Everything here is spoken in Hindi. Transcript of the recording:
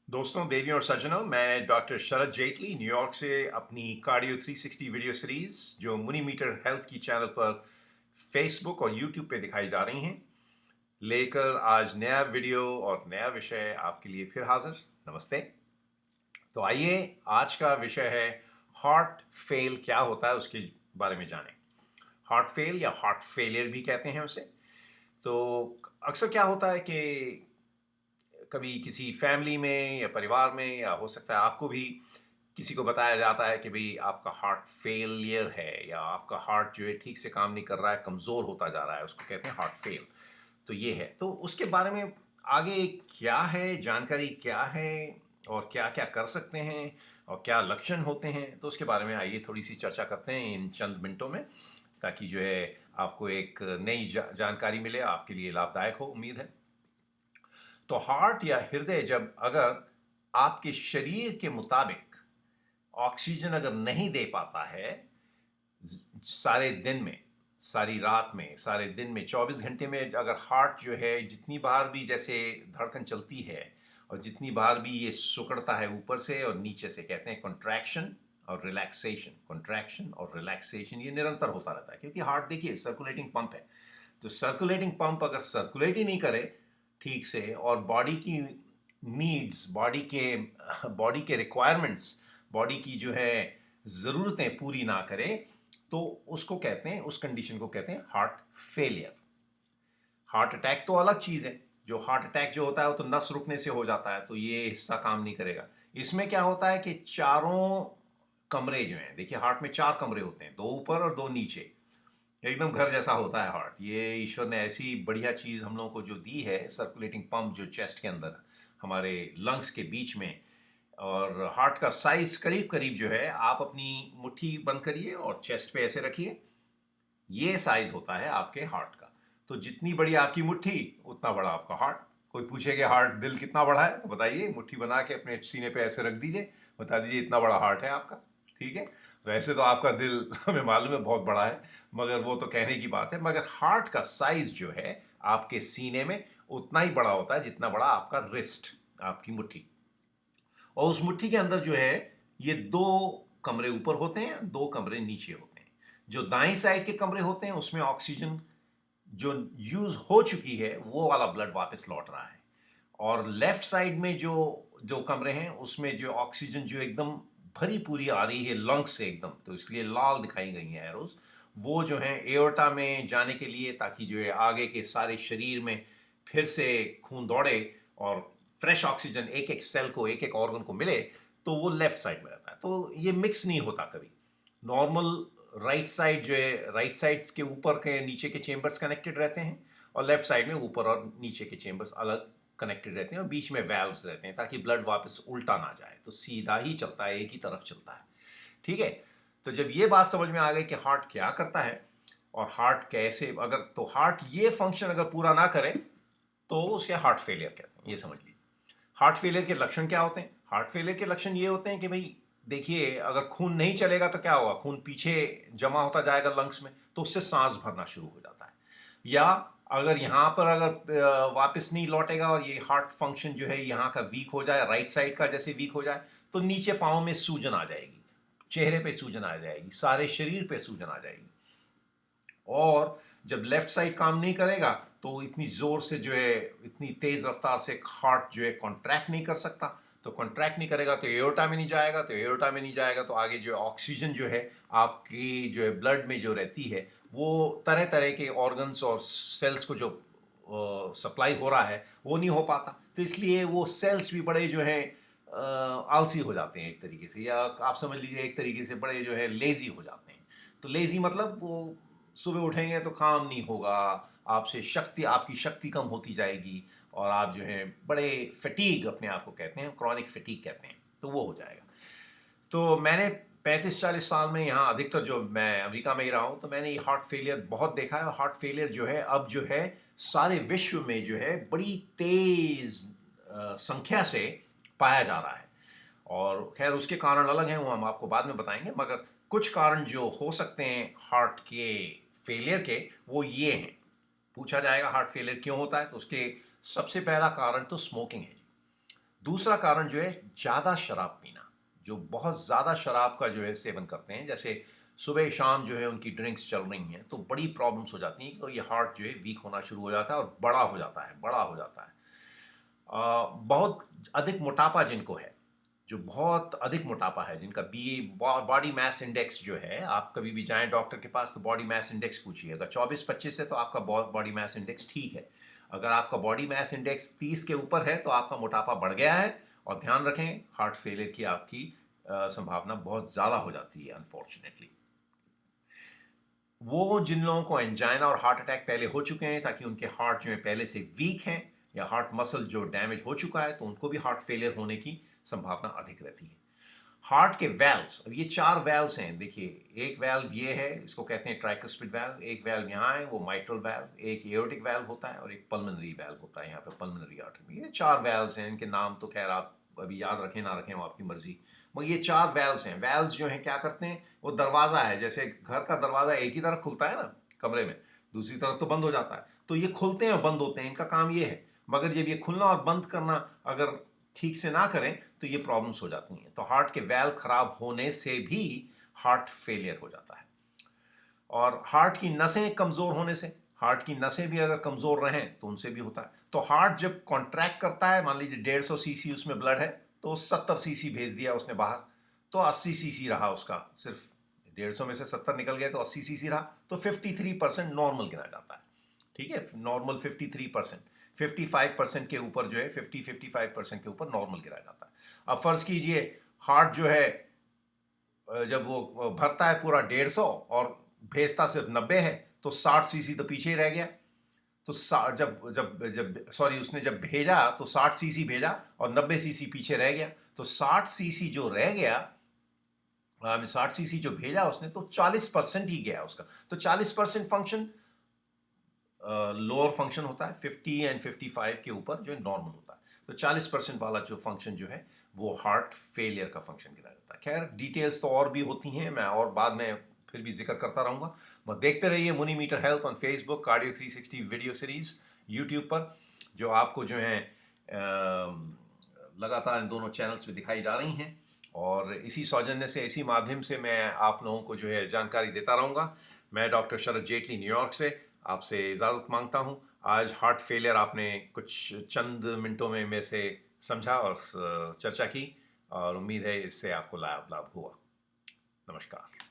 दोस्तों, देवियों और सज्जनों, मैं डॉक्टर शरद जेटली न्यूयॉर्क से अपनी कार्डियो 360 वीडियो सीरीज जो मुनी मीटर हेल्थ की चैनल पर फेसबुक और यूट्यूब पे दिखाई जा रही हैं, लेकर आज नया वीडियो और नया विषय आपके लिए फिर हाजिर। नमस्ते। तो आइए, आज का विषय है हार्ट फेल क्या होता है उसके बारे में जानें। हार्ट फेल या हार्ट फेलियर भी कहते हैं उसे। तो अक्सर क्या होता है कि कभी किसी फैमिली में या परिवार में या हो सकता है आपको भी किसी को बताया जाता है कि भाई आपका हार्ट फेलियर है या आपका हार्ट जो है ठीक से काम नहीं कर रहा है, कमज़ोर होता जा रहा है, उसको कहते हैं हार्ट फेल। तो ये है, तो उसके बारे में आगे क्या है, जानकारी क्या है और क्या क्या कर सकते हैं और क्या लक्षण होते हैं, तो उसके बारे में आइए थोड़ी सी चर्चा करते हैं इन चंद मिनटों में, ताकि जो है आपको एक नई जानकारी मिले, आपके लिए लाभदायक हो, उम्मीद है। तो हार्ट या हृदय जब अगर आपके शरीर के मुताबिक ऑक्सीजन अगर नहीं दे पाता है सारे दिन में, सारी रात में, सारे दिन में, 24 घंटे में, अगर हार्ट जो है जितनी बार भी जैसे धड़कन चलती है और जितनी बार भी ये सिकुड़ता है ऊपर से और नीचे से, कहते हैं कॉन्ट्रैक्शन और रिलैक्सेशन, कॉन्ट्रैक्शन और रिलैक्सेशन, ये निरंतर होता रहता है, क्योंकि हार्ट देखिए सर्कुलेटिंग पंप है। तो सर्कुलेटिंग पंप अगर सर्कुलेट ही नहीं करे ठीक से और बॉडी की नीड्स, बॉडी के रिक्वायरमेंट्स, बॉडी की जो है ज़रूरतें पूरी ना करे, तो उसको कहते हैं, उस कंडीशन को कहते हैं हार्ट फेलियर। हार्ट अटैक तो अलग चीज़ है। जो हार्ट अटैक जो होता है वो तो नस रुकने से हो जाता है, तो ये हिस्सा काम नहीं करेगा। इसमें क्या होता है कि चारों कमरे जो हैं, देखिए हार्ट में 4 कमरे होते हैं, 2 ऊपर और 2 नीचे। एकदम घर जैसा होता है हार्ट। ये ईश्वर ने ऐसी बढ़िया चीज़ हम लोगों को जो दी है, सर्कुलेटिंग पंप जो चेस्ट के अंदर हमारे लंग्स के बीच में। और हार्ट का साइज करीब करीब जो है, आप अपनी मुट्ठी बंद करिए और चेस्ट पे ऐसे रखिए, ये साइज होता है आपके हार्ट का। तो जितनी बड़ी आपकी मुट्ठी उतना बड़ा आपका हार्ट। कोई पूछे कि हार्ट दिल कितना बड़ा है, तो बताइए, मुट्ठी बना के अपने सीने पे ऐसे रख दीजिए, बता दीजिए इतना बड़ा हार्ट है आपका। ठीक है। वैसे तो आपका दिल हमें मालूम है बहुत बड़ा है, मगर वो तो कहने की बात है। मगर हार्ट का साइज जो है आपके सीने में उतना ही बड़ा होता है जितना बड़ा आपका रिस्ट, आपकी मुट्ठी। और उस मुट्ठी के अंदर जो है, ये 2 कमरे ऊपर होते हैं, 2 कमरे नीचे होते हैं। जो दाईं साइड के कमरे होते हैं उसमें ऑक्सीजन जो यूज हो चुकी है वो वाला ब्लड वापस लौट रहा है। और लेफ्ट साइड में जो 2 कमरे हैं उसमें जो ऑक्सीजन जो एकदम भरी पूरी आ रही है लंग्स से एकदम, तो इसलिए लाल दिखाई गई हैं एरोज। वो जो है एओर्टा में जाने के लिए, ताकि जो है आगे के सारे शरीर में फिर से खून दौड़े और फ्रेश ऑक्सीजन एक एक सेल को, एक एक ऑर्गन को मिले, तो वो लेफ्ट साइड में रहता है। तो ये मिक्स नहीं होता कभी। नॉर्मल राइट साइड जो है, राइट साइड्स के ऊपर के नीचे के चेंबर्स कनेक्टेड रहते हैं और लेफ्ट साइड में ऊपर और नीचे के चेंबर्स अलग कनेक्टेड रहते हैं और बीच में वैल्व्स रहते हैं, ताकि ब्लड वापस उल्टा ना जाए, तो सीधा ही चलता है, एक ही तरफ चलता है। ठीक है। तो जब ये बात समझ में आ गई कि हार्ट क्या करता है और हार्ट कैसे, अगर तो हार्ट ये फंक्शन अगर पूरा ना करे तो उसे हार्ट फेलियर कहते हैं, ये समझ लीजिए। हार्ट फेलियर के लक्षण क्या होते हैं? हार्ट फेलियर के लक्षण ये होते हैं कि भाई देखिए, अगर खून नहीं चलेगा तो क्या होगा, खून पीछे जमा होता जाएगा लंग्स में, तो उससे सांस भरना शुरू हो जाता है। या अगर यहाँ पर अगर वापस नहीं लौटेगा और ये हार्ट फंक्शन जो है यहाँ का वीक हो जाए, राइट साइड का जैसे वीक हो जाए, तो नीचे पाँव में सूजन आ जाएगी, चेहरे पे सूजन आ जाएगी, सारे शरीर पे सूजन आ जाएगी। और जब लेफ्ट साइड काम नहीं करेगा तो इतनी जोर से जो है, इतनी तेज रफ्तार से हार्ट जो है कॉन्ट्रैक्ट नहीं कर सकता। तो कॉन्ट्रैक्ट नहीं करेगा तो एओर्टा में नहीं जाएगा, तो एओर्टा में नहीं जाएगा तो आगे जो ऑक्सीजन जो है आपकी जो है ब्लड में जो रहती है, वो तरह तरह के ऑर्गन्स और सेल्स को जो सप्लाई हो रहा है वो नहीं हो पाता। तो इसलिए वो सेल्स भी बड़े जो है आलसी हो जाते हैं एक तरीके से, या आप समझ लीजिए एक तरीके से बड़े जो है लेजी हो जाते हैं। तो लेजी मतलब वो सुबह उठेंगे तो काम नहीं होगा, आपसे शक्ति, आपकी शक्ति कम होती जाएगी और आप जो है बड़े फटीग, अपने आप को कहते हैं क्रॉनिक फटीग कहते हैं, तो वो हो जाएगा। तो मैंने 35-40 साल में यहाँ, अधिकतर जो मैं अमेरिका में ही रहा हूँ, तो मैंने ये हार्ट फेलियर बहुत देखा है। और हार्ट फेलियर जो है अब जो है सारे विश्व में जो है बड़ी तेज संख्या से पाया जा रहा है। और खैर उसके कारण अलग हैं, वो हम आपको बाद में बताएंगे, मगर कुछ कारण जो हो सकते हैं हार्ट के फेलियर के, वो ये हैं। पूछा जाएगा हार्ट फेलियर क्यों होता है, तो उसके सबसे पहला कारण तो स्मोकिंग है। दूसरा कारण जो है ज़्यादा शराब पीना, जो बहुत ज़्यादा शराब का जो है सेवन करते हैं, जैसे सुबह शाम जो है उनकी ड्रिंक्स चल रही हैं, तो बड़ी प्रॉब्लम्स हो जाती हैं, तो ये हार्ट जो है वीक होना शुरू हो जाता है और बड़ा हो जाता है, बड़ा हो जाता है। बहुत अधिक मोटापा जिनको है, जो बहुत अधिक मोटापा है, जिनका बॉडी मास इंडेक्स जो है, आप कभी भी जाएं डॉक्टर के पास तो बॉडी मास इंडेक्स पूछिए, अगर 24-25 है तो आपका बॉडी मास इंडेक्स ठीक है, अगर आपका बॉडी मास इंडेक्स 30 के ऊपर है तो आपका मोटापा बढ़ गया है। और ध्यान रखें, हार्ट फेलियर की आपकी संभावना बहुत ज़्यादा हो जाती है अनफॉर्चुनेटली। वो जिन लोगों को एंजाइना और हार्ट अटैक पहले हो चुके हैं, ताकि उनके हार्ट जो है पहले से वीक हैं या हार्ट मसल जो डैमेज हो चुका है, तो उनको भी हार्ट फेलियर होने की संभावना अधिक रहती है। हार्ट के वैल्व्स, अब ये 4 वैल्व्स हैं, देखिए एक वैल्व ये है, इसको कहते हैं ट्राइकस्पिड वैल्व, एक वैल्व यहाँ है वो माइट्रल वैल्व, एक एओर्टिक वैल्व होता है और एक पल्मोनरी वैल्व होता है यहाँ पे पल्मोनरी आर्टरी में। ये 4 वैल्व्स हैं, इनके नाम तो खैर आप अभी याद रखें ना रखें वो आपकी मर्जी, मगर ये 4 वैल्व्स हैं। वैल्व्स जो हैं क्या करते हैं, वो दरवाज़ा है, जैसे घर का दरवाज़ा एक ही तरफ खुलता है ना कमरे में, दूसरी तरफ तो बंद हो जाता है, तो ये खुलते हैं और बंद होते हैं, इनका काम ये है। मगर जब ये खुलना और बंद करना अगर ठीक से ना करें तो ये प्रॉब्लम्स हो जाती हैं, तो हार्ट के वैल्व खराब होने से भी हार्ट फेलियर हो जाता है। और हार्ट की नसें कमज़ोर होने से, हार्ट की नसें भी अगर कमज़ोर रहें तो उनसे भी होता है। तो हार्ट जब कॉन्ट्रैक्ट करता है, मान लीजिए 150 सीसी उसमें ब्लड है, तो 70 सीसी भेज दिया उसने बाहर, तो 80 सीसी रहा उसका, सिर्फ 150 में से 70 निकल गए तो 80 सीसी रहा, तो 53% नॉर्मल गिना जाता है। ठीक है, नॉर्मल 53%, 55% के ऊपर जो है 50-55% के ऊपर नॉर्मल गिरा जाता है। अब फर्ज कीजिए हार्ट जो है जब वो भरता है पूरा 150 और भेजता सिर्फ 90 है, तो 60 सीसी तो पीछे ही रह गया। तो जब जब जब सॉरी, उसने जब भेजा तो 60 सीसी भेजा और 90 सीसी पीछे रह गया, तो 60 सीसी जो रह गया, 60 सीसी जो भेजा उसने, तो 40% ही गया उसका, तो 40% फंक्शन लोअर फंक्शन होता है, 50 एंड 55 के ऊपर जो है नॉर्मल होता है, तो 40% वाला जो फंक्शन जो है वो हार्ट फेलियर का फंक्शन गिना जाता है। खैर डिटेल्स तो और भी होती हैं, मैं और बाद में फिर भी जिक्र करता रहूँगा। बस देखते रहिए मुनि meter health on Facebook, cardio 360 video series YouTube पर, जो आपको जो है लगातार इन दोनों चैनल्स पे दिखाई जा रही हैं, और इसी सौजन्य से, इसी माध्यम से मैं आप लोगों को जो है जानकारी देता रहूँगा। मैं डॉक्टर शरद जेटली न्यूयॉर्क से आपसे इजाज़त मांगता हूँ। आज हार्ट फेलियर आपने कुछ चंद मिनटों में मेरे से समझा और चर्चा की, और उम्मीद है इससे आपको लाभ हुआ। नमस्कार।